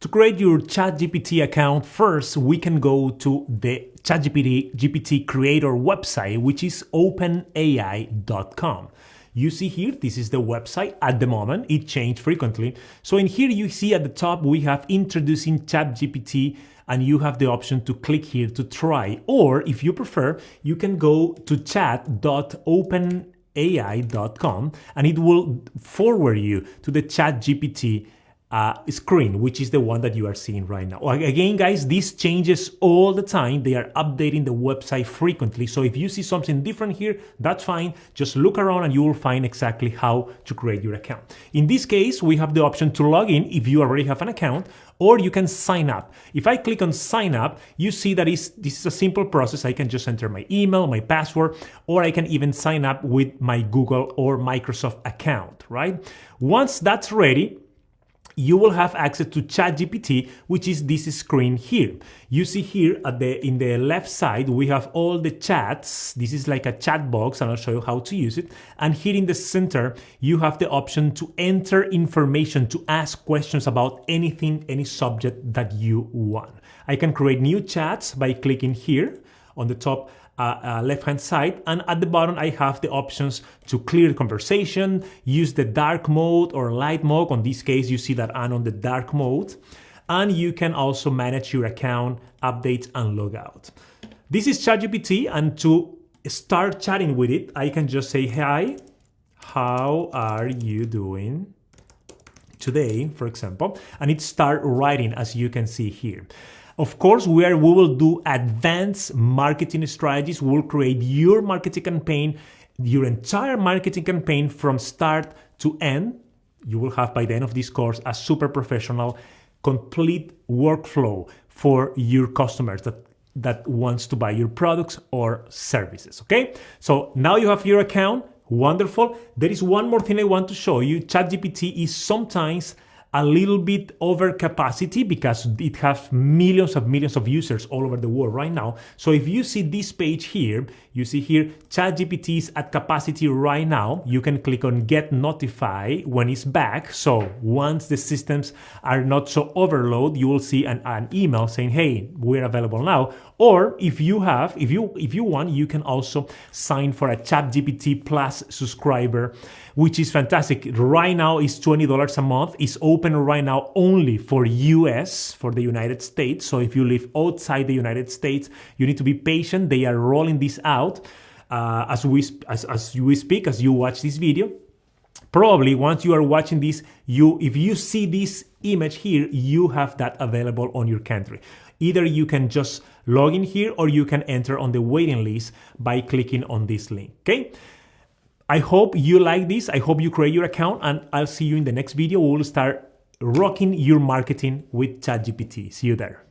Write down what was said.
To create your ChatGPT account, first we can go to the ChatGPT creator website, which is openai.com. You see here, this is the website at the moment. It changed frequently. So in here you see at the top we have introducing ChatGPT, and you have the option to click here to try. Or if you prefer, you can go to chat.openai.com and it will forward you to the ChatGPT screen, which is the one that you are seeing right now. Again, guys, this changes all the time. They are updating the website frequently. So if you see something different here, that's fine. Just look around and you will find exactly how to create your account. In this case, we have the option to log in if you already have an account, or you can sign up. If I click on sign up, you see that this is a simple process. I can just enter my email, my password, or I can even sign up with my Google or Microsoft account, right? Once that's ready, you will have access to ChatGPT, which is this screen here. You see here in the left side, we have all the chats. This is like a chat box, and I'll show you how to use it. And here in the center, you have the option to enter information, to ask questions about anything, any subject that you want. I can create new chats by clicking here on the top left-hand side, and at the bottom I have the options to clear the conversation, use the dark mode or light mode. On this case, you see that I'm on the dark mode, and you can also manage your account, updates, and log out. This is ChatGPT, and to start chatting with it, I can just say, "Hi, how are you doing today?" for example, and it start writing, as you can see here. Of course, we will do advanced marketing strategies. We'll create your marketing campaign, your entire marketing campaign from start to end. You will have by the end of this course a super professional, complete workflow for your customers that wants to buy your products or services, okay? So now you have your account, wonderful. There is one more thing I want to show you. ChatGPT is sometimes a little bit over capacity because it has millions of users all over the world right now. So if you see this page here, you see here ChatGPT is at capacity right now. You can click on get notified when it's back. So once the systems are not so overload, you will see an email saying, "Hey, we're available now." Or if you want, you can also sign for a ChatGPT Plus subscriber, which is fantastic. Right now it's $20 a month. It's open right now only for US, for the United States. So if you live outside the United States, you need to be patient. They are rolling this out as you speak, as you watch this video. Probably once you are watching this, if you see this image here, you have that available on your country. Either you can just log in here, or you can enter on the waiting list by clicking on this link, okay? I hope you like this. I hope you create your account, and I'll see you in the next video. We'll start rocking your marketing with ChatGPT. See you there.